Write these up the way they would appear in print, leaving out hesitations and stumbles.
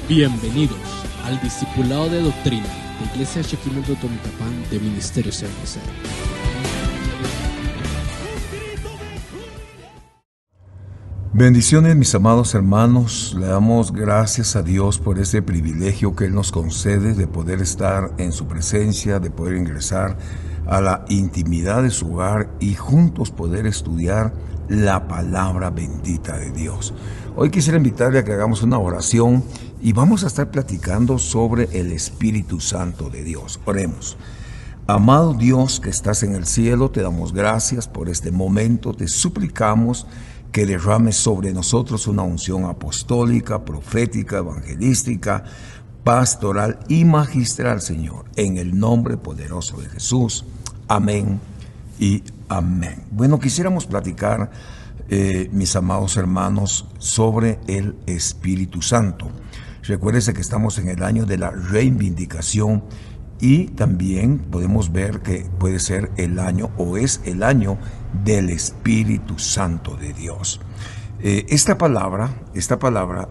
Bienvenidos al Discipulado de Doctrina de Iglesia Shekinah Totonicapán de Ministerios CNC. Bendiciones, mis amados hermanos. Le damos gracias a Dios por ese privilegio que Él nos concede de poder estar en su presencia, de poder ingresar a la intimidad de su hogar y juntos poder estudiar la palabra bendita de Dios. Hoy quisiera invitarle a que hagamos una oración y vamos a estar platicando sobre el Espíritu Santo de Dios. Oremos. Amado Dios que estás en el cielo, te damos gracias por este momento, te suplicamos que derrames sobre nosotros una unción apostólica, profética, evangelística, pastoral y magistral, Señor, en el nombre poderoso de Jesús. Amén y amén. Bueno, quisiéramos platicar, mis amados hermanos, sobre el Espíritu Santo. Recuérdense que estamos en el año de la reivindicación y también podemos ver que puede ser el año o es el año del Espíritu Santo de Dios. Esta palabra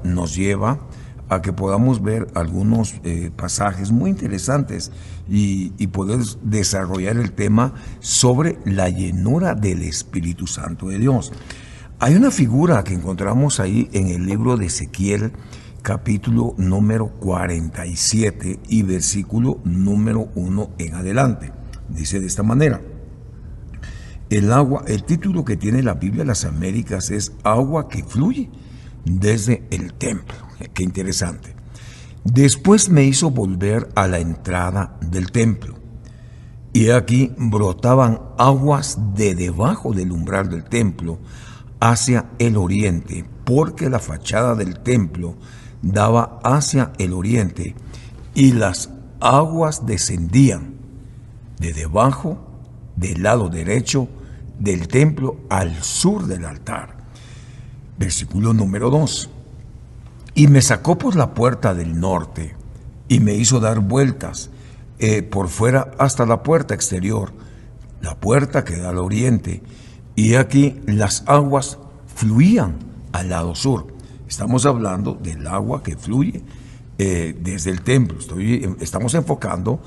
nos lleva a que podamos ver algunos pasajes muy interesantes y poder desarrollar el tema sobre la llenura del Espíritu Santo de Dios. Hay una figura que encontramos ahí en el libro de Ezequiel, capítulo número 47 y versículo número 1 en adelante. Dice de esta manera: el título que tiene la Biblia de las Américas es Agua que fluye desde el templo. Qué interesante. Después me hizo volver a la entrada del templo, y aquí brotaban aguas de debajo del umbral del templo hacia el oriente, porque la fachada del templo daba hacia el oriente, y las aguas descendían de debajo del lado derecho del templo al sur del altar. Versículo número 2. Y me sacó por la puerta del norte y me hizo dar vueltas por fuera hasta la puerta exterior, la puerta que da al oriente, y aquí las aguas fluían al lado sur. Estamos hablando del agua que fluye desde el templo. Estamos enfocando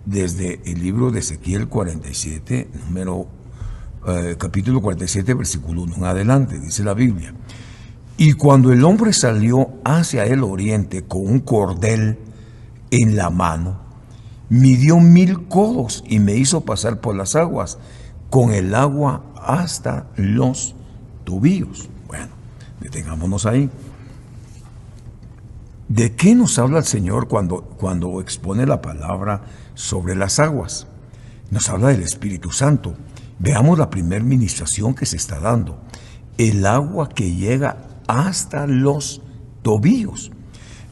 desde el libro de Ezequiel 47, capítulo 47, versículo 1 en adelante, dice la Biblia. Y cuando el hombre salió hacia el oriente con un cordel en la mano, midió 1000 codos y me hizo pasar por las aguas, con el agua hasta los tobillos. Bueno, detengámonos ahí. ¿De qué nos habla el Señor cuando expone la palabra sobre las aguas? Nos habla del Espíritu Santo. Veamos la primera ministración que se está dando. El agua que llega hasta los tobillos.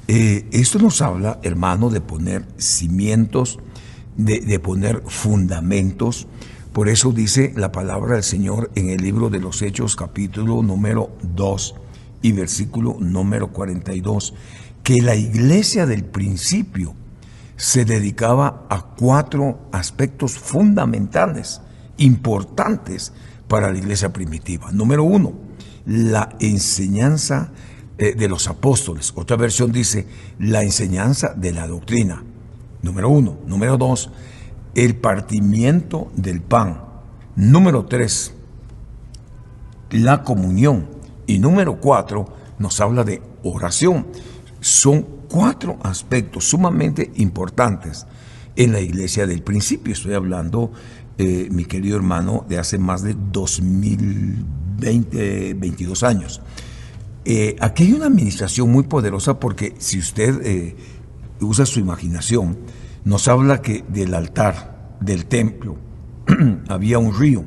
Esto nos habla, hermano, de poner cimientos, de poner fundamentos. Por eso dice la palabra del Señor en el libro de los Hechos, capítulo número 2 y versículo número 42, que la iglesia del principio se dedicaba a 4 aspectos fundamentales, importantes para la iglesia primitiva. Número 1, la enseñanza de los apóstoles. Otra versión dice la enseñanza de la doctrina. Número 1. Número 2, el partimiento del pan. Número 3, la comunión. Y número 4, nos habla de oración. Son 4 aspectos sumamente importantes en la iglesia del principio. Estoy hablando, mi querido hermano, de hace más de 22 años. Aquí hay una administración muy poderosa porque si usted usa su imaginación, nos habla que del altar, del templo, había un río.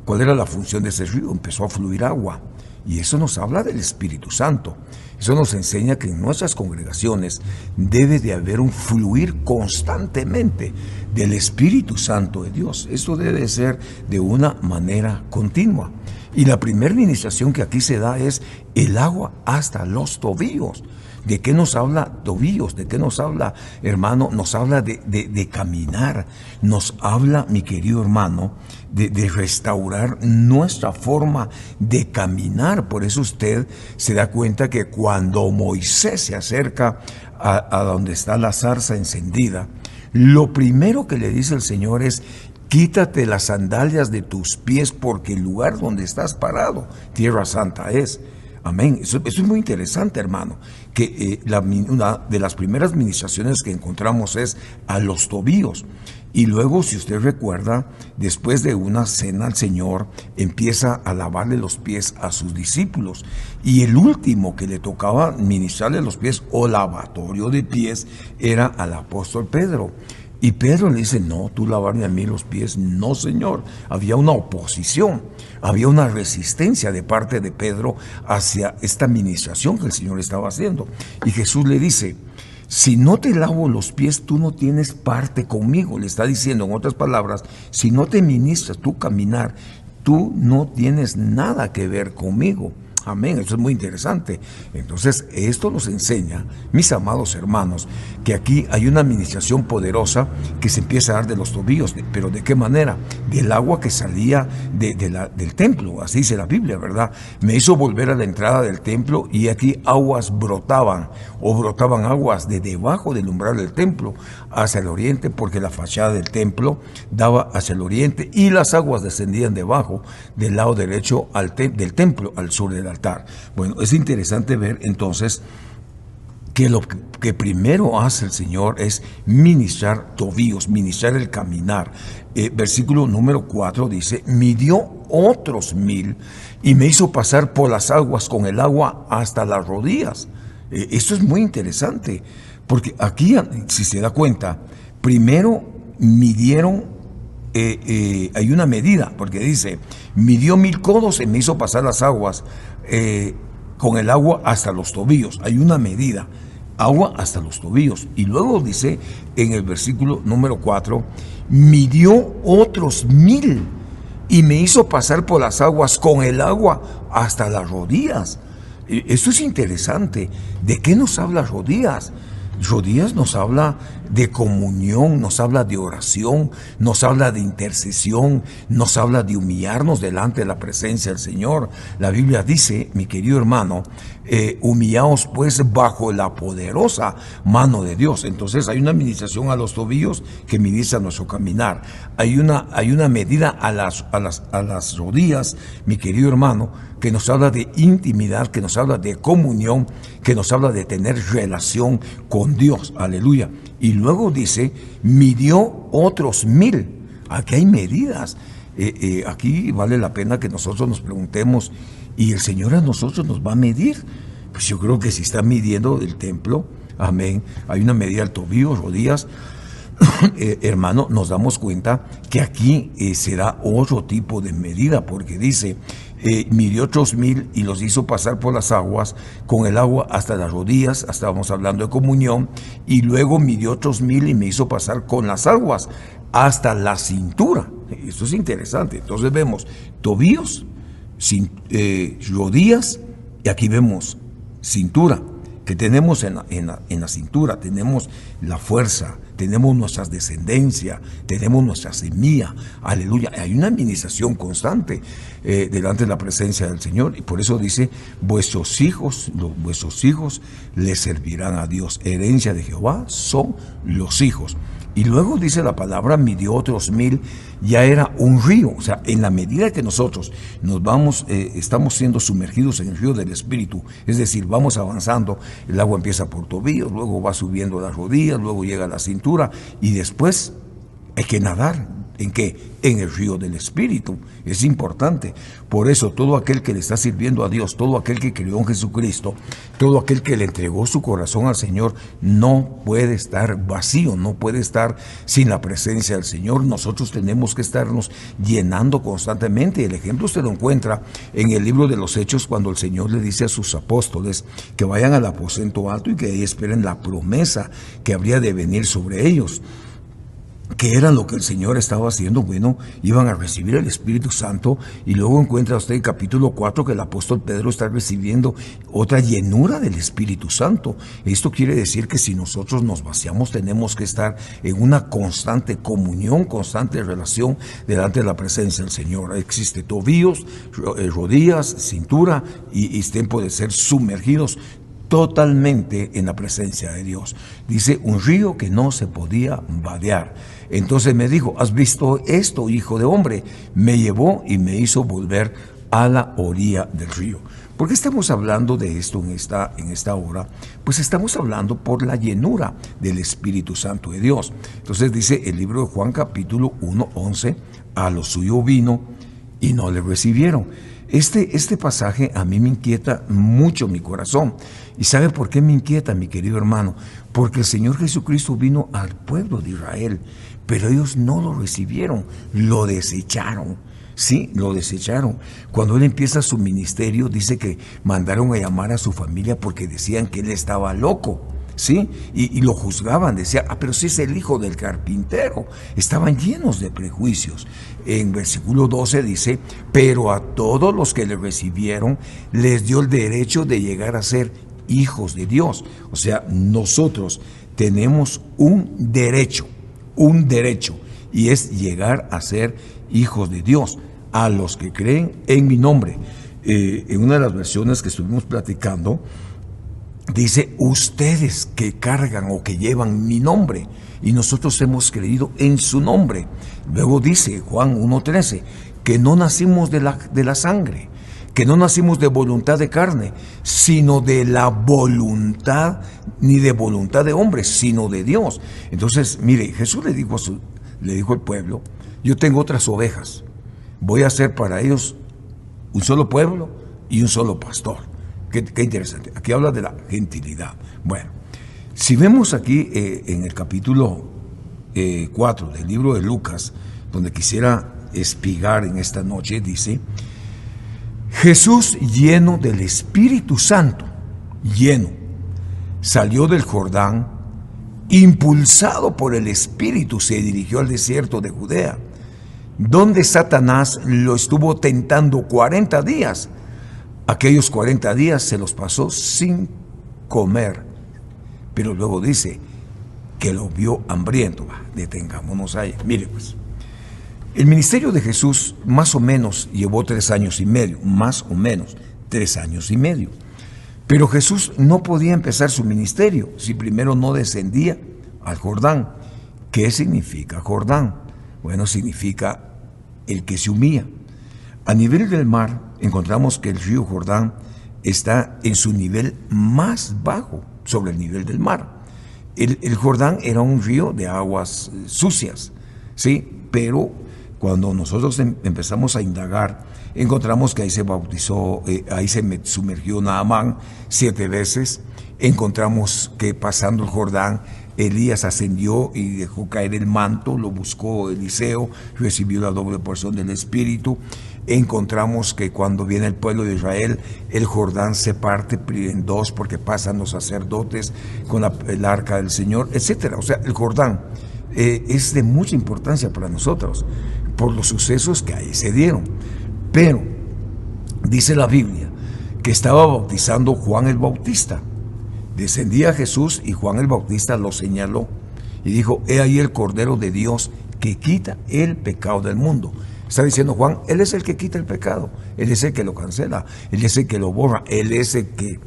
¿Cuál era la función de ese río? Empezó a fluir agua. Y eso nos habla del Espíritu Santo. Eso nos enseña que en nuestras congregaciones debe de haber un fluir constantemente del Espíritu Santo de Dios. Esto debe ser de una manera continua. Y la primera ministración que aquí se da es el agua hasta los tobillos. ¿De qué nos habla tobillos? ¿De qué nos habla, hermano? Nos habla de caminar. Nos habla, mi querido hermano, de restaurar nuestra forma de caminar. Por eso usted se da cuenta que cuando Moisés se acerca a donde está la zarza encendida, lo primero que le dice el Señor es: quítate las sandalias de tus pies, porque el lugar donde estás parado, tierra santa es. Amén. Eso es muy interesante, hermano, que una de las primeras ministraciones que encontramos es a los tobillos. Y luego, si usted recuerda, después de una cena, el Señor empieza a lavarle los pies a sus discípulos. Y el último que le tocaba ministrarle los pies o lavatorio de pies era al apóstol Pedro. Y Pedro le dice: no, tú lavarme a mí los pies, no, Señor. Había una oposición, había una resistencia de parte de Pedro hacia esta ministración que el Señor estaba haciendo. Y Jesús le dice: si no te lavo los pies, tú no tienes parte conmigo. Le está diciendo, en otras palabras, si no te ministras tu caminar, tú no tienes nada que ver conmigo. Amén, eso es muy interesante. Entonces, esto nos enseña, mis amados hermanos, que aquí hay una administración poderosa que se empieza a dar de los tobillos. ¿Pero de qué manera? Del agua que salía del templo, así dice la Biblia, ¿verdad? Me hizo volver a la entrada del templo y aquí aguas brotaban aguas de debajo del umbral del templo hacia el oriente, porque la fachada del templo daba hacia el oriente y las aguas descendían debajo del lado derecho del templo, al sur del altar. Bueno, es interesante ver entonces que lo que primero hace el Señor es ministrar tobillos, ministrar el caminar. Versículo número 4 dice: midió otros 1000 y me hizo pasar por las aguas con el agua hasta las rodillas. Esto es muy interesante, porque aquí, si se da cuenta, primero midieron, hay una medida, porque dice: midió 1000 codos y me hizo pasar las aguas con el agua hasta los tobillos. Hay una medida, agua hasta los tobillos. Y luego dice en el versículo número 4: midió otros 1000 y me hizo pasar por las aguas con el agua hasta las rodillas. Esto es interesante. ¿De qué nos habla rodillas? Rodillas nos habla de comunión, nos habla de oración, nos habla de intercesión, nos habla de humillarnos delante de la presencia del Señor. La Biblia dice, mi querido hermano, humillaos pues bajo la poderosa mano de Dios. Entonces hay una administración a los tobillos que ministra nuestro caminar. Hay una medida a las rodillas, mi querido hermano, que nos habla de intimidad, que nos habla de comunión, que nos habla de tener relación con Dios. Aleluya. Y luego dice: midió otros 1000. Aquí hay medidas. Aquí vale la pena que nosotros nos preguntemos: ¿y el Señor a nosotros nos va a medir? Pues yo creo que si está midiendo el templo, amén, hay una medida al tobillo, rodillas. Hermano, nos damos cuenta que aquí será otro tipo de medida, porque dice: midió otros 1000 y los hizo pasar por las aguas, con el agua hasta las rodillas. Estábamos hablando de comunión. Y luego midió otros 1000 y me hizo pasar con las aguas hasta la cintura. Esto es interesante. Entonces vemos tobillos, rodillas, y aquí vemos cintura. Que tenemos en la cintura, tenemos la fuerza, tenemos nuestra descendencia, tenemos nuestra semilla, aleluya. Hay una administración constante delante de la presencia del Señor, y por eso dice: vuestros hijos les servirán a Dios. Herencia de Jehová son los hijos. Y luego dice la palabra: midió otros 1000, ya era un río. O sea, en la medida que nosotros estamos siendo sumergidos en el río del Espíritu, es decir, vamos avanzando, el agua empieza por tobillos, luego va subiendo a las rodillas, luego llega a la cintura, y después hay que nadar. ¿En qué? En el río del Espíritu. Es importante. Por eso, todo aquel que le está sirviendo a Dios, todo aquel que creyó en Jesucristo, todo aquel que le entregó su corazón al Señor, no puede estar vacío, no puede estar sin la presencia del Señor. Nosotros tenemos que estarnos llenando constantemente. El ejemplo usted lo encuentra en el libro de los Hechos, cuando el Señor le dice a sus apóstoles que vayan al aposento alto y que ahí esperen la promesa que habría de venir sobre ellos. que era lo que el Señor estaba haciendo, bueno, iban a recibir el Espíritu Santo, y luego encuentra usted en capítulo 4 que el apóstol Pedro está recibiendo otra llenura del Espíritu Santo. Esto quiere decir que si nosotros nos vaciamos, tenemos que estar en una constante comunión, constante relación delante de la presencia del Señor. Existe tobillos, rodillas, cintura, y es tiempo de ser sumergidos totalmente en la presencia de Dios. Dice, un río que no se podía vadear. Entonces me dijo, ¿has visto esto, hijo de hombre? Me llevó y me hizo volver a la orilla del río. ¿Por qué estamos hablando de esto en esta hora? Pues estamos hablando por la llenura del Espíritu Santo de Dios. Entonces dice el libro de Juan capítulo 1, 11, a lo suyo vino y no le recibieron. Este pasaje a mí me inquieta mucho mi corazón. ¿Y sabe por qué me inquieta, mi querido hermano? Porque el Señor Jesucristo vino al pueblo de Israel, pero ellos no lo recibieron, lo desecharon. Sí, lo desecharon. Cuando él empieza su ministerio, dice que mandaron a llamar a su familia porque decían que él estaba loco. ¿Sí? Y lo juzgaban, decían, pero si es el hijo del carpintero. Estaban llenos de prejuicios. En versículo 12 dice, pero a todos los que le recibieron les dio el derecho de llegar a ser hijos de Dios. O sea, nosotros tenemos un derecho, y es llegar a ser hijos de Dios, a los que creen en mi nombre. En una de las versiones que estuvimos platicando, dice, ustedes que cargan o que llevan mi nombre, y nosotros hemos creído en su nombre. Luego dice Juan 1:13, que no nacimos de la sangre, que no nacimos de voluntad de carne, sino de la voluntad, ni de voluntad de hombres, sino de Dios. Entonces, mire, Jesús le dijo al pueblo, yo tengo otras ovejas, voy a hacer para ellos un solo pueblo y un solo pastor. Qué interesante. Aquí habla de la gentilidad. Bueno, si vemos aquí en el capítulo 4 del libro de Lucas, donde quisiera espigar en esta noche, dice, Jesús lleno del Espíritu Santo, salió del Jordán, impulsado por el Espíritu, se dirigió al desierto de Judea, donde Satanás lo estuvo tentando 40 días. Aquellos 40 días se los pasó sin comer, pero luego dice que lo vio hambriento. Detengámonos ahí. Mire pues, el ministerio de Jesús más o menos llevó 3 años y medio, pero Jesús no podía empezar su ministerio si primero no descendía al Jordán. ¿Qué significa Jordán? Bueno, significa el que se humilla. A nivel del mar, encontramos que el río Jordán está en su nivel más bajo sobre el nivel del mar. El Jordán era un río de aguas sucias, ¿sí? Pero cuando nosotros empezamos a indagar, encontramos que ahí se bautizó, ahí se sumergió Naamán 7 veces. Encontramos que pasando el Jordán, Elías ascendió y dejó caer el manto, lo buscó Eliseo, recibió la doble porción del Espíritu. Encontramos que cuando viene el pueblo de Israel, el Jordán se parte en 2 porque pasan los sacerdotes con el arca del Señor, etc. O sea, el Jordán es de mucha importancia para nosotros por los sucesos que ahí se dieron. Pero dice la Biblia que estaba bautizando Juan el Bautista. Descendía Jesús y Juan el Bautista lo señaló y dijo, he ahí el Cordero de Dios que quita el pecado del mundo. Está diciendo Juan, Él es el que quita el pecado, Él es el que lo cancela, Él es el que lo borra, Él es el que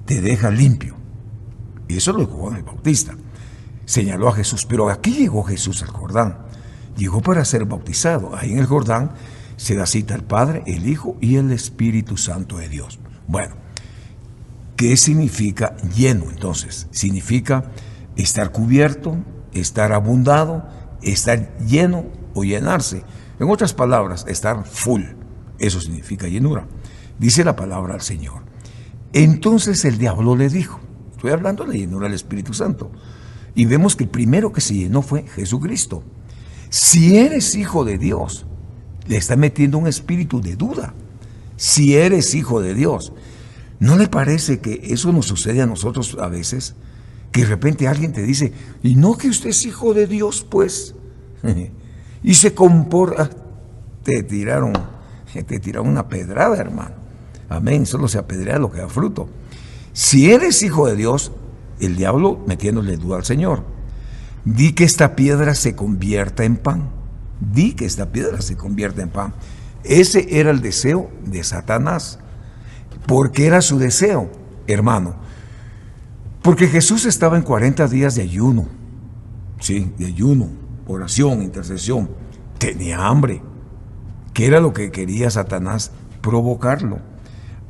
te deja limpio. Y eso lo dijo Juan el Bautista. Señaló a Jesús, pero aquí llegó Jesús al Jordán. Llegó para ser bautizado. Ahí en el Jordán se da cita al Padre, el Hijo y el Espíritu Santo de Dios. Bueno, ¿qué significa lleno entonces? Significa estar cubierto, estar abundado, estar lleno o llenarse. En otras palabras, estar full. Eso significa llenura. Dice la palabra al Señor. Entonces el diablo le dijo, estoy hablando de la llenura del Espíritu Santo, y vemos que el primero que se llenó fue Jesucristo. Si eres hijo de Dios, le está metiendo un espíritu de duda. Si eres hijo de Dios, ¿no le parece que eso nos sucede a nosotros a veces? que de repente alguien te dice, y no que usted es hijo de Dios, pues, y se comporta, te tiraron una pedrada, hermano. Amén, solo se apedrea lo que da fruto. Si eres hijo de Dios, el diablo metiéndole duda al Señor, di que esta piedra se convierta en pan. Di que esta piedra se convierta en pan. Ese era el deseo de Satanás. ¿Por qué era su deseo, hermano? Porque Jesús estaba en 40 días de ayuno. Sí, de ayuno, oración, intercesión. Tenía hambre. ¿Qué era lo que quería Satanás? Provocarlo.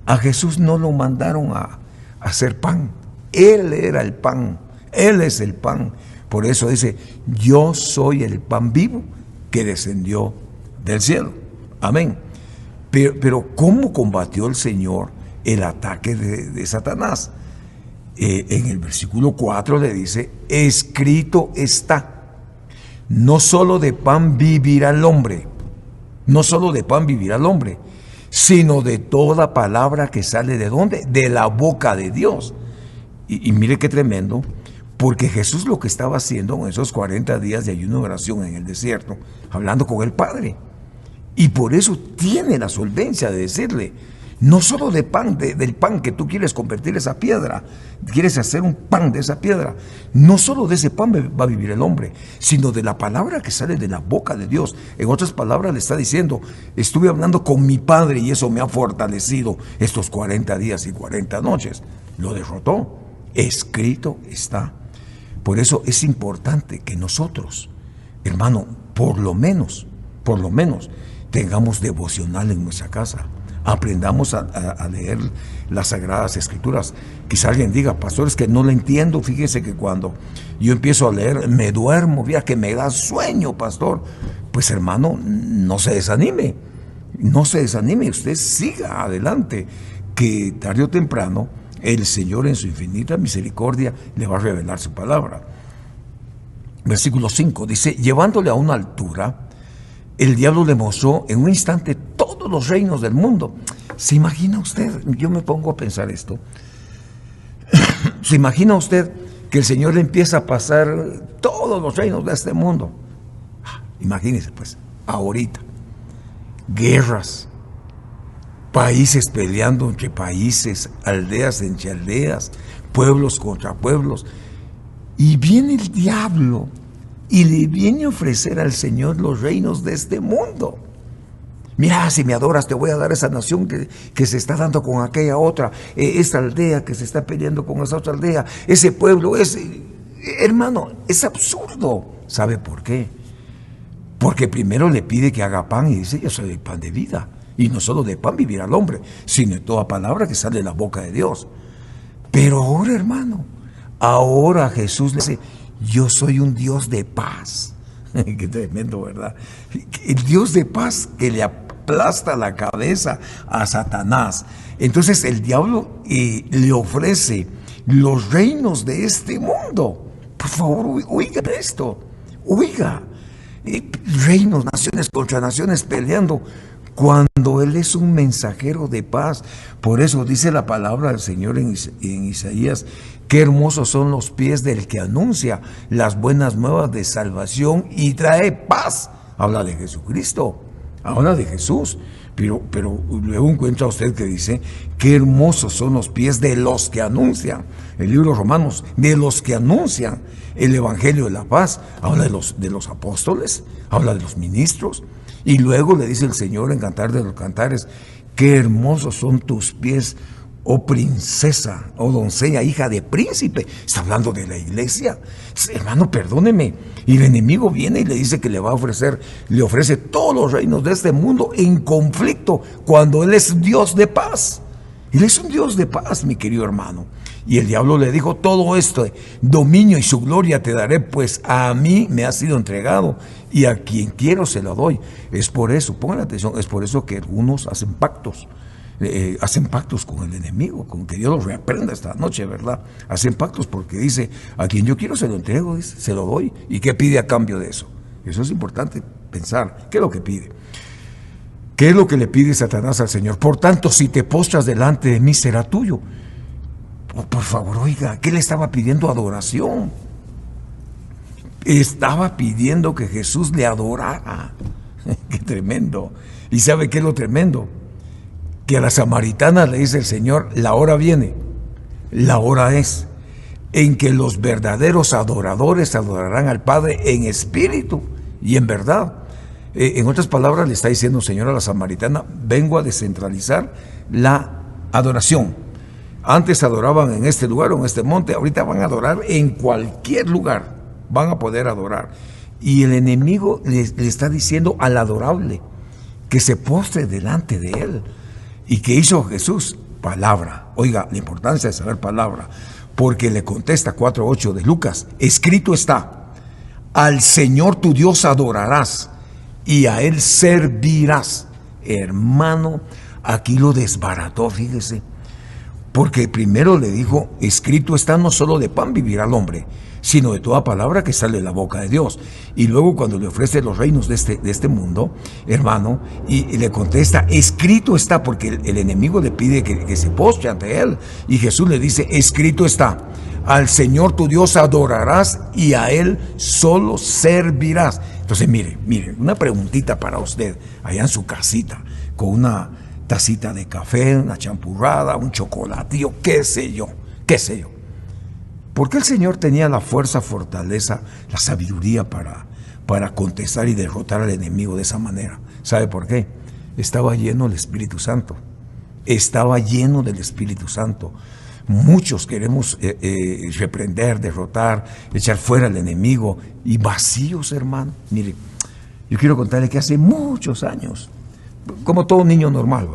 A Jesús no lo mandaron a hacer pan. Él era el pan. Él es el pan. Por eso dice, yo soy el pan vivo que descendió del cielo. Amén. Pero ¿cómo combatió el Señor el ataque de Satanás? En el versículo 4 le dice, escrito está, no solo de pan vivirá el hombre, no solo de pan vivirá el hombre, sino de toda palabra que sale ¿de dónde? De la boca de Dios. Y mire qué tremendo, porque Jesús lo que estaba haciendo en esos 40 días de ayuno y oración en el desierto, hablando con el Padre. Y por eso tiene la solvencia de decirle, no solo de pan, del pan que tú quieres convertir esa piedra, quieres hacer un pan de esa piedra, no solo de ese pan va a vivir el hombre, sino de la palabra que sale de la boca de Dios. En otras palabras le está diciendo, estuve hablando con mi Padre y eso me ha fortalecido estos 40 días y 40 noches. Lo derrotó. Escrito está. Por eso es importante que nosotros, hermano, por lo menos, tengamos devocional en nuestra casa. Aprendamos a leer las Sagradas Escrituras. Quizá alguien diga, pastor, es que no lo entiendo. Fíjese que cuando yo empiezo a leer, me duermo, vea que me da sueño, pastor. Pues hermano, no se desanime, usted siga adelante, que tarde o temprano el Señor en su infinita misericordia le va a revelar su palabra. Versículo 5 dice, llevándole a una altura, el diablo le mostró en un instante todos los reinos del mundo. ¿Se imagina usted? Yo me pongo a pensar esto. ¿Se imagina usted que el Señor le empieza a pasar todos los reinos de este mundo? Imagínese pues, ahorita, guerras, países peleando entre países, aldeas entre aldeas, pueblos contra pueblos. Y viene el diablo y le viene a ofrecer al Señor los reinos de este mundo. Mira, si me adoras te voy a dar esa nación que se está dando con aquella otra, esa aldea que se está peleando con esa otra aldea, ese pueblo, hermano, es absurdo. ¿Sabe por qué? Porque primero le pide que haga pan y dice, yo soy el pan de vida. Y no solo de pan vivirá el hombre, sino de toda palabra que sale de la boca de Dios. Pero ahora, hermano, ahora Jesús le dice, yo soy un Dios de paz. Qué tremendo, ¿verdad? El Dios de paz que le aplasta la cabeza a Satanás. Entonces el diablo le ofrece los reinos de este mundo. Por favor, oiga esto. Oiga, reinos, naciones contra naciones peleando, cuando Él es un mensajero de paz. Por eso dice la palabra del Señor en Isaías, qué hermosos son los pies del que anuncia las buenas nuevas de salvación y trae paz. Habla de Jesucristo, habla de Jesús, pero luego encuentra usted que dice, qué hermosos son los pies de los que anuncian, el libro de Romanos, de los que anuncian el Evangelio de la paz. Habla de los apóstoles, habla de los ministros. Y luego le dice el Señor en Cantar de los Cantares, qué hermosos son tus pies, oh princesa, oh doncella, hija de príncipe. Está hablando de la iglesia. Hermano, perdóneme. Y el enemigo viene y le dice que le ofrece todos los reinos de este mundo en conflicto, cuando Él es Dios de paz. Él es un Dios de paz, mi querido hermano. Y el diablo le dijo, todo esto, dominio y su gloria te daré, pues a mí me ha sido entregado y a quien quiero se lo doy. Es por eso, pongan atención, es por eso que algunos hacen pactos con el enemigo, con que Dios los reprenda esta noche, ¿verdad? Hacen pactos porque dice, a quien yo quiero se lo entrego, dice, se lo doy. ¿Y qué pide a cambio de eso? Eso es importante pensar, ¿qué es lo que pide? ¿Qué es lo que le pide Satanás al Señor? Por tanto, si te postras delante de mí, será tuyo. Por favor, oiga, ¿qué le estaba pidiendo? Adoración. Estaba pidiendo que Jesús le adorara. Qué tremendo. ¿Y sabe qué es lo tremendo? Que a la samaritana le dice el Señor, la hora viene, la hora es, en que los verdaderos adoradores adorarán al Padre en espíritu y en verdad. En otras palabras, le está diciendo el Señor a la samaritana, vengo a descentralizar la adoración. Antes adoraban en este lugar o en este monte, ahorita van a adorar en cualquier lugar, van a poder adorar. Y el enemigo le está diciendo al adorable que se postre delante de él. ¿Y qué hizo Jesús? Palabra. Oiga, la importancia de saber palabra, porque le contesta 4:8 de Lucas, escrito está, al Señor tu Dios adorarás y a Él servirás. Hermano, aquí lo desbarató, fíjese, porque primero le dijo, escrito está, no solo de pan vivirá el hombre, sino de toda palabra que sale de la boca de Dios. Y luego cuando le ofrece los reinos de este mundo, hermano, y le contesta, escrito está, porque el enemigo le pide que se postre ante él, y Jesús le dice, escrito está, al Señor tu Dios adorarás y a Él solo servirás. Entonces mire, una preguntita para usted, allá en su casita, con una tacita de café, una champurrada, un chocolatillo, qué sé yo. ¿Por qué el Señor tenía la fuerza, fortaleza, la sabiduría para contestar y derrotar al enemigo de esa manera? ¿Sabe por qué? Estaba lleno del Espíritu Santo. Estaba lleno del Espíritu Santo. Muchos queremos reprender, derrotar, echar fuera al enemigo y vacíos, hermano. Mire, yo quiero contarle que hace muchos años, como todo niño normal,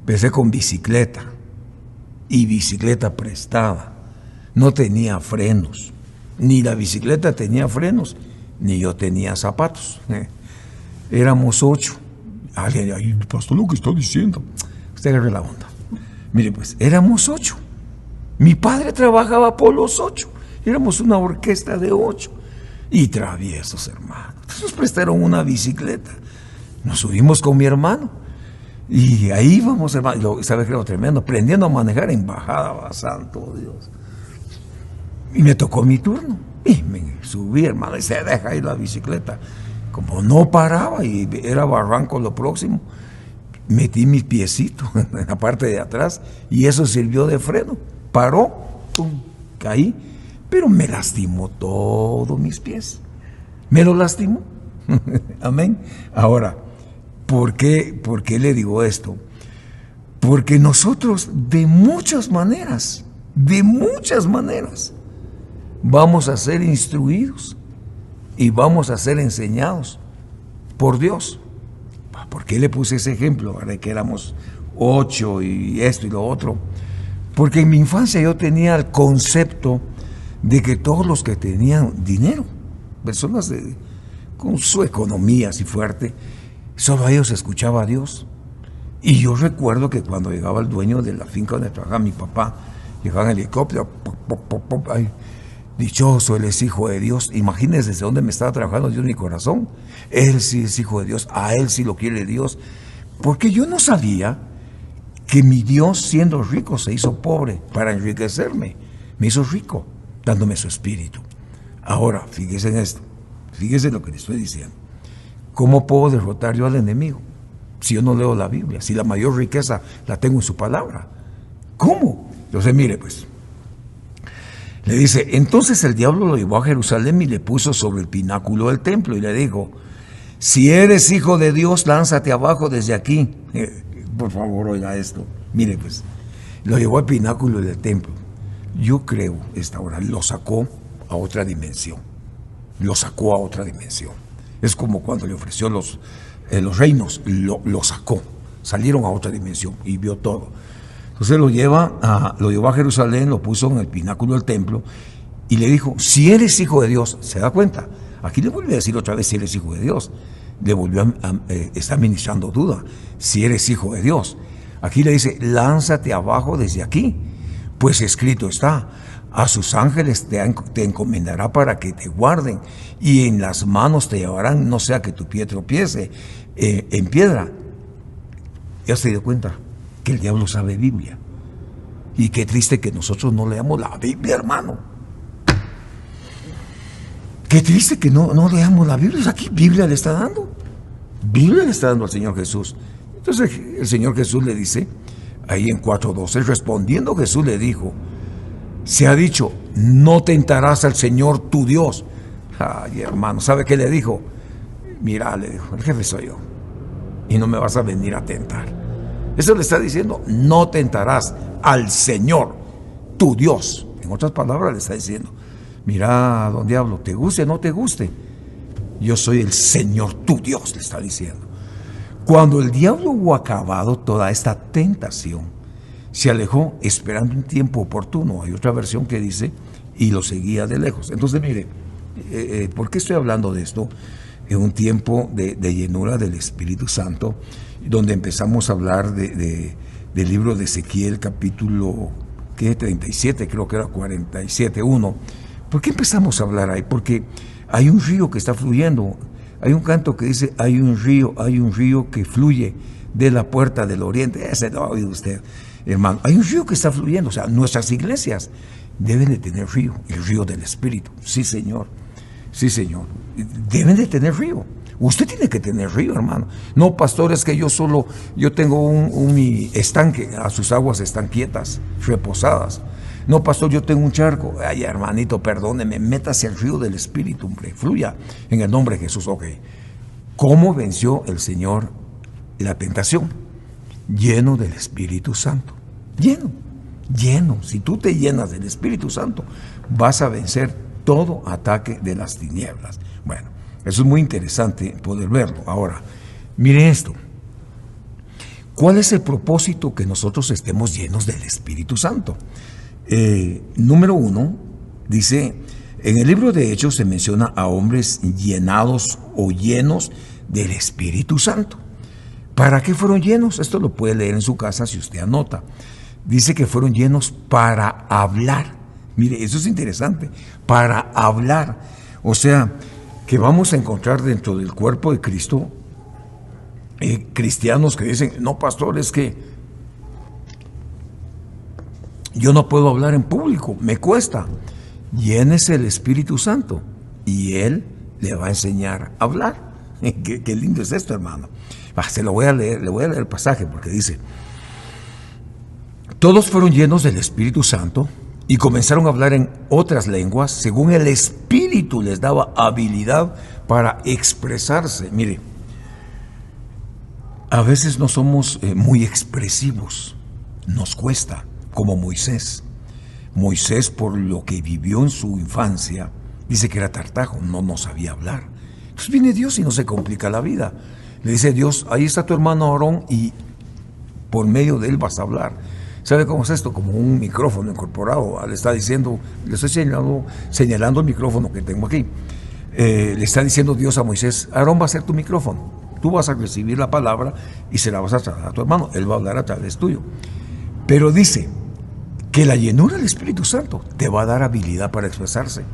empecé con bicicleta. Y bicicleta prestada, no tenía frenos, ni la bicicleta tenía frenos, ni yo tenía zapatos. Éramos 8. Alguien, ay, pastor, lo que está diciendo. Usted agarre la onda. Mire, pues, éramos 8. Mi padre trabajaba por los 8. Éramos una orquesta de 8. Y traviesos, hermano. Entonces nos prestaron una bicicleta. Nos subimos con mi hermano. Y ahí vamos, hermano, ¿sabes qué? Lo tremendo, aprendiendo a manejar en bajada, santo Dios. Y me tocó mi turno. Y me subí, hermano, y se deja ahí la bicicleta. Como no paraba y era barranco lo próximo, metí mis piecitos en la parte de atrás y eso sirvió de freno. Paró, pum, caí, pero me lastimó todos mis pies. Me lo lastimó. Amén. Ahora, ¿por qué le digo esto? Porque nosotros de muchas maneras, vamos a ser instruidos y vamos a ser enseñados por Dios. ¿Por qué le puse ese ejemplo? De que éramos 8 y esto y lo otro. Porque en mi infancia yo tenía el concepto de que todos los que tenían dinero, personas con su economía así fuerte, solo a ellos escuchaba a Dios. Y yo recuerdo que cuando llegaba el dueño de la finca donde trabajaba mi papá, llegaba en helicóptero, ay, dichoso, él es hijo de Dios. Imagínense desde dónde me estaba trabajando Dios en mi corazón. Él sí es hijo de Dios, a él sí lo quiere Dios. Porque yo no sabía que mi Dios, siendo rico, se hizo pobre para enriquecerme. Me hizo rico, dándome su espíritu. Ahora, fíjese en esto, fíjese lo que le estoy diciendo. ¿Cómo puedo derrotar yo al enemigo si yo no leo la Biblia? Si la mayor riqueza la tengo en su palabra. ¿Cómo? Entonces, mire, pues, le dice, entonces el diablo lo llevó a Jerusalén y le puso sobre el pináculo del templo y le dijo, si eres hijo de Dios, lánzate abajo desde aquí. Por favor, oiga esto. Mire, pues, lo llevó al pináculo del templo. Yo creo, esta hora, lo sacó a otra dimensión. Lo sacó a otra dimensión. Es como cuando le ofreció los reinos, lo sacó. Salieron a otra dimensión y vio todo. Entonces lo llevó a Jerusalén, lo puso en el pináculo del templo y le dijo, si eres hijo de Dios, ¿se da cuenta? Aquí le vuelve a decir otra vez si eres hijo de Dios. Le volvió está ministrando duda, si eres hijo de Dios. Aquí le dice, lánzate abajo desde aquí, pues escrito está, a sus ángeles te encomendará para que te guarden y en las manos te llevarán, no sea que tu pie tropiece en piedra. ¿Ya se dio cuenta que el diablo sabe Biblia? Y qué triste que nosotros no leamos la Biblia, hermano. Qué triste que no leamos la Biblia. Aquí Biblia le está dando. Biblia le está dando al Señor Jesús. Entonces el Señor Jesús le dice, ahí en 4:12, respondiendo Jesús le dijo, se ha dicho, no tentarás al Señor tu Dios. Ay, hermano, ¿sabe qué le dijo? Mira, le dijo, el jefe soy yo. Y no me vas a venir a tentar. Eso le está diciendo, no tentarás al Señor, tu Dios. En otras palabras le está diciendo, mira, don diablo, te guste o no te guste, yo soy el Señor, tu Dios, le está diciendo. Cuando el diablo hubo acabado toda esta tentación, se alejó esperando un tiempo oportuno. Hay otra versión que dice, y lo seguía de lejos. Entonces, mire, ¿por qué estoy hablando de esto? En un tiempo de llenura del Espíritu Santo, donde empezamos a hablar del libro de Ezequiel, capítulo 37, creo que era 47:1. ¿Por qué empezamos a hablar ahí? Porque hay un río que está fluyendo. Hay un canto que dice, hay un río que fluye de la puerta del oriente. Ese lo ha oído usted, hermano. Hay un río que está fluyendo. O sea, nuestras iglesias deben de tener río, el río del Espíritu. Sí, Señor. Sí, Señor. Deben de tener río. Usted tiene que tener río, hermano. No, pastor, es que yo tengo un estanque, a sus aguas están quietas, reposadas. No, pastor, yo tengo un charco. Ay, hermanito, perdóneme, métase al río del Espíritu, hombre, fluya en el nombre de Jesús. Ok. ¿Cómo venció el Señor la tentación? Lleno del Espíritu Santo. Lleno. Si tú te llenas del Espíritu Santo, vas a vencer todo ataque de las tinieblas. Bueno, eso es muy interesante poder verlo. Ahora, mire esto. ¿Cuál es el propósito que nosotros estemos llenos del Espíritu Santo? Número 1, dice, en el libro de Hechos se menciona a hombres llenados o llenos del Espíritu Santo. ¿Para qué fueron llenos? Esto lo puede leer en su casa si usted anota. Dice que fueron llenos para hablar. Mire, eso es interesante, para hablar. O sea, que vamos a encontrar dentro del cuerpo de Cristo cristianos que dicen, no, pastor, es que yo no puedo hablar en público, me cuesta. Llénese el Espíritu Santo y Él le va a enseñar a hablar. Qué lindo es esto, hermano. Se lo voy a leer, le voy a leer el pasaje porque dice, todos fueron llenos del Espíritu Santo y comenzaron a hablar en otras lenguas según el Espíritu les daba habilidad para expresarse. Mire, a veces no somos muy expresivos, nos cuesta, como Moisés. Moisés, por lo que vivió en su infancia, dice que era tartajo, no sabía hablar. Entonces viene Dios y no se complica la vida. Le dice Dios, ahí está tu hermano Aarón y por medio de él vas a hablar. ¿Sabe cómo es esto? Como un micrófono incorporado. Le está diciendo, le estoy señalando el micrófono que tengo aquí. Le está diciendo Dios a Moisés, Aarón va a ser tu micrófono. Tú vas a recibir la palabra y se la vas a trasladar a tu hermano. Él va a hablar a través tuyo. Pero dice que la llenura del Espíritu Santo te va a dar habilidad para expresarse.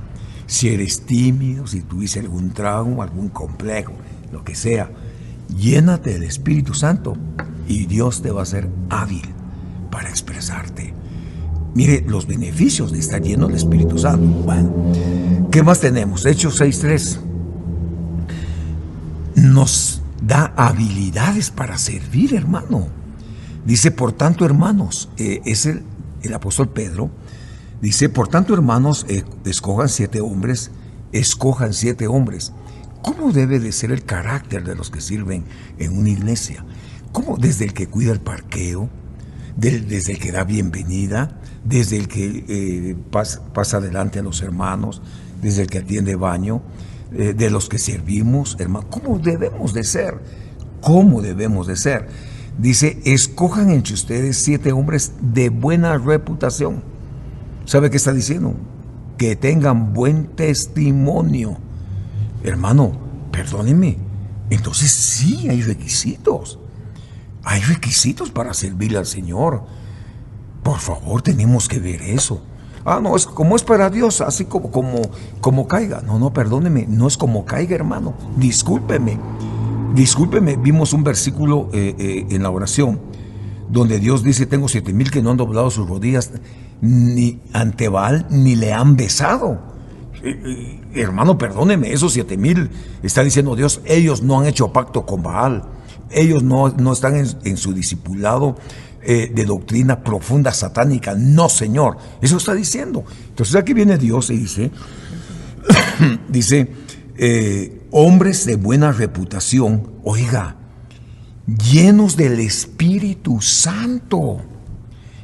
Si eres tímido, si tuviste algún trauma, algún complejo, lo que sea, llénate del Espíritu Santo y Dios te va a hacer hábil para expresarte. Mire los beneficios de estar lleno del Espíritu Santo. Bueno, ¿qué más tenemos? Hechos 6:3. Nos da habilidades para servir, hermano. Dice, por tanto, hermanos, es el apóstol Pedro, dice, por tanto, hermanos, escojan 7 hombres. ¿Cómo debe de ser el carácter de los que sirven en una iglesia? ¿Cómo? Desde el que cuida el parqueo, desde el que da bienvenida, desde el que pasa adelante a los hermanos, desde el que atiende baño, de los que servimos, hermano. ¿Cómo debemos de ser? ¿Cómo debemos de ser? Dice, escojan entre ustedes 7 hombres de buena reputación. ¿Sabe qué está diciendo? Que tengan buen testimonio. Hermano, perdóneme, entonces sí hay requisitos. Hay requisitos para servirle al Señor. Por favor, tenemos que ver eso. No, es como es para Dios, así como caiga. No, perdóneme, no es como caiga, hermano. Discúlpeme, vimos un versículo en la oración donde Dios dice, tengo 7,000 que no han doblado sus rodillas ni ante Baal, ni le han besado. Hermano, perdóneme, esos 7,000, está diciendo Dios, ellos no han hecho pacto con Baal, ellos no están en su discipulado de doctrina profunda satánica. No, Señor, eso está diciendo. Entonces aquí viene Dios y dice, hombres de buena reputación, oiga, llenos del Espíritu Santo.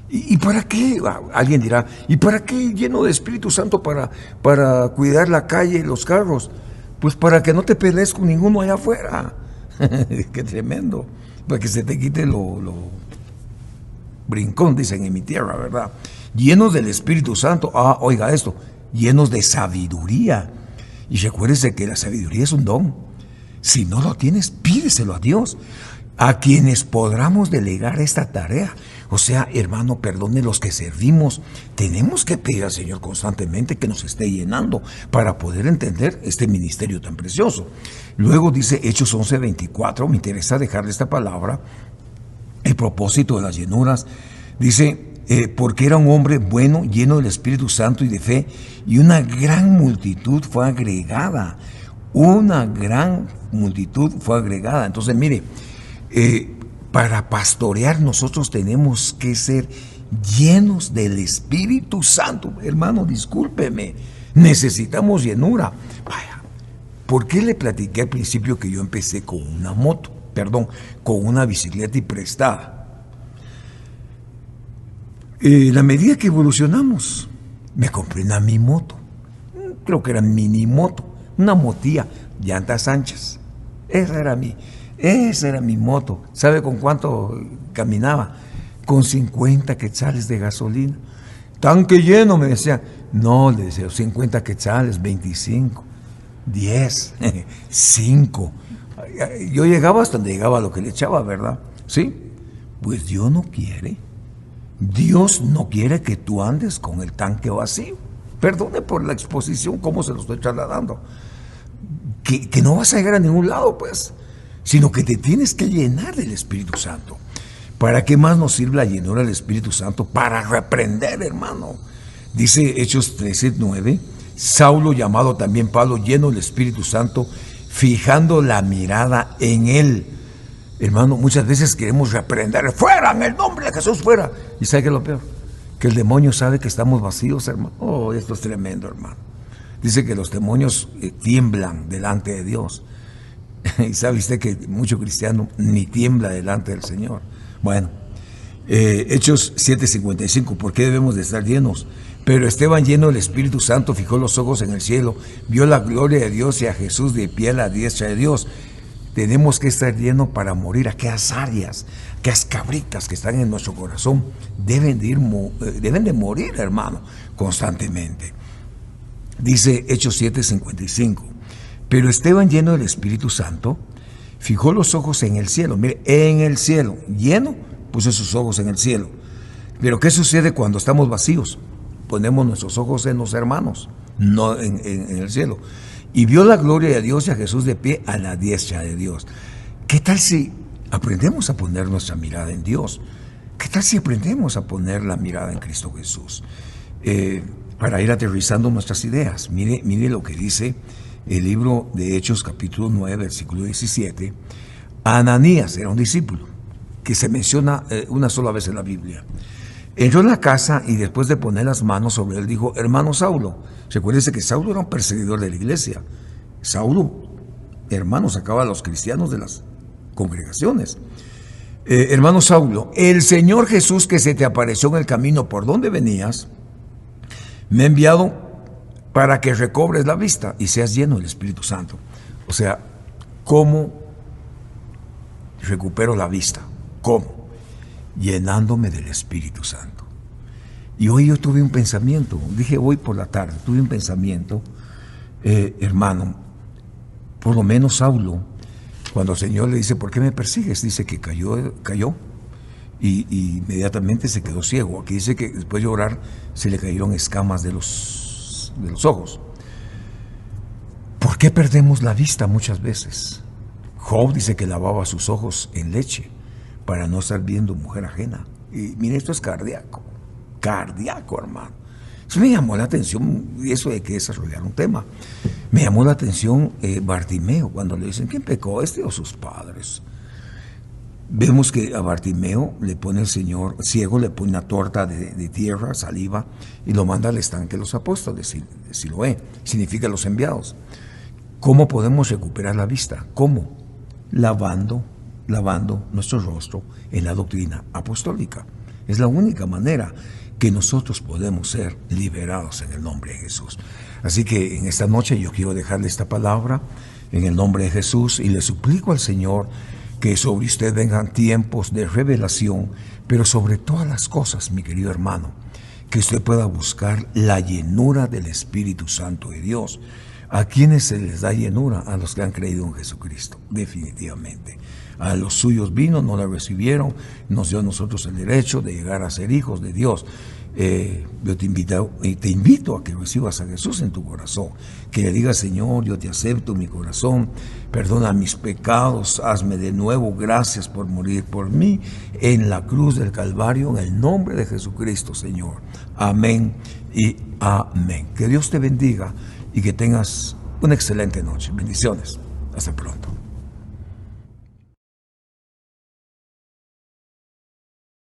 ¿Y para qué? Alguien dirá, ¿y para qué lleno de Espíritu Santo para cuidar la calle y los carros? Pues para que no te pelees con ninguno allá afuera. Qué tremendo. Para que se te quite lo brincón, dicen en mi tierra, ¿verdad? Llenos del Espíritu Santo. Oiga esto, llenos de sabiduría. Y recuérdese que la sabiduría es un don. Si no lo tienes, pídeselo a Dios, a quienes podamos delegar esta tarea. O sea, hermano, perdone, los que servimos, tenemos que pedir al Señor constantemente que nos esté llenando para poder entender este ministerio tan precioso. Luego dice Hechos 11:24, me interesa dejarle esta palabra, el propósito de las llenuras. Dice, porque era un hombre bueno, lleno del Espíritu Santo y de fe, y una gran multitud fue agregada. Una gran multitud fue agregada. Entonces, mire, para pastorear nosotros tenemos que ser llenos del Espíritu Santo. Hermano, discúlpeme, necesitamos llenura. Vaya, ¿por qué le platiqué al principio que yo empecé con con una bicicleta y prestada? La medida que evolucionamos, me compré una mi moto, creo que era mini moto, una motilla, llantas anchas. Esa era mi moto. ¿Sabe con cuánto caminaba? Con 50 quetzales de gasolina. Tanque lleno, me decía. No, le decía, 50 quetzales, 25, 10, 5. Yo llegaba hasta donde llegaba lo que le echaba, ¿verdad? ¿Sí? Pues Dios no quiere. Dios no quiere que tú andes con el tanque vacío. Perdone por la exposición, cómo se lo estoy trasladando. Que no vas a llegar a ningún lado, pues, sino que te tienes que llenar del Espíritu Santo. ¿Para qué más nos sirve la llenura del Espíritu Santo? Para reprender, hermano. Dice Hechos 13:9, Saulo, llamado también Pablo, lleno del Espíritu Santo, fijando la mirada en él. Hermano, muchas veces queremos reprender, fuera, en el nombre de Jesús, fuera. ¿Y sabe qué es lo peor? Que el demonio sabe que estamos vacíos, hermano. Oh, esto es tremendo, hermano. Dice que los demonios tiemblan delante de Dios. Y sabe usted que mucho cristiano ni tiembla delante del Señor. Bueno, Hechos 7:55, ¿por qué debemos de estar llenos? Pero Esteban, lleno del Espíritu Santo, fijó los ojos en el cielo, vio la gloria de Dios y a Jesús de pie a la diestra de Dios. Tenemos que estar llenos para morir. Aquellas áreas, aquellas cabritas que están en nuestro corazón deben de morir, hermano, constantemente. Dice Hechos 7:55, pero Esteban, lleno del Espíritu Santo, fijó los ojos en el cielo. Mire, en el cielo, lleno, puso sus ojos en el cielo. Pero ¿qué sucede cuando estamos vacíos? Ponemos nuestros ojos en los hermanos, no en el cielo. Y vio la gloria de Dios y a Jesús de pie a la diestra de Dios. ¿Qué tal si aprendemos a poner nuestra mirada en Dios? ¿Qué tal si aprendemos a poner la mirada en Cristo Jesús? Para ir aterrizando nuestras ideas, mire lo que dice el libro de Hechos, capítulo 9, versículo 17. Ananías era un discípulo que se menciona una sola vez en la Biblia. Entró en la casa y después de poner las manos sobre él dijo, hermano Saulo. Recuérdense que Saulo era un perseguidor de la iglesia. Saulo, hermano, sacaba a los cristianos de las congregaciones. Hermano Saulo, el Señor Jesús que se te apareció en el camino por donde venías, me ha enviado para que recobres la vista y seas lleno del Espíritu Santo. O sea, ¿cómo recupero la vista? ¿Cómo? Llenándome del Espíritu Santo. Y hoy yo tuve un pensamiento, dije hoy por la tarde, tuve un pensamiento, hermano, por lo menos Saulo, cuando el Señor le dice, ¿por qué me persigues? Dice que cayó y inmediatamente se quedó ciego. Aquí dice que después de orar se le cayeron escamas de los ojos. ¿Por qué perdemos la vista muchas veces? Job dice que lavaba sus ojos en leche para no estar viendo mujer ajena. Y mire, esto es cardíaco, hermano. Eso me llamó la atención, y eso de que desarrollar un tema. Me llamó la atención Bartimeo, cuando le dicen, ¿quién pecó, este o sus padres? Vemos que a Bartimeo le pone el Señor, ciego, le pone una torta de tierra, saliva, y lo manda al estanque de los apóstoles, de Siloé, significa los enviados. ¿Cómo podemos recuperar la vista? ¿Cómo? Lavando nuestro rostro en la doctrina apostólica. Es la única manera que nosotros podemos ser liberados en el nombre de Jesús. Así que en esta noche yo quiero dejarle esta palabra en el nombre de Jesús y le suplico al Señor que sobre usted vengan tiempos de revelación, pero sobre todas las cosas, mi querido hermano, que usted pueda buscar la llenura del Espíritu Santo de Dios. ¿A quienes se les da llenura? A los que han creído en Jesucristo, definitivamente. A los suyos vino, no la recibieron, nos dio a nosotros el derecho de llegar a ser hijos de Dios. Yo te invito a que recibas a Jesús en tu corazón, que le digas, Señor, yo te acepto en mi corazón, perdona mis pecados, hazme de nuevo, gracias por morir por mí en la cruz del Calvario, en el nombre de Jesucristo, Señor. Amén y amén. Que Dios te bendiga y que tengas una excelente noche. Bendiciones. Hasta pronto.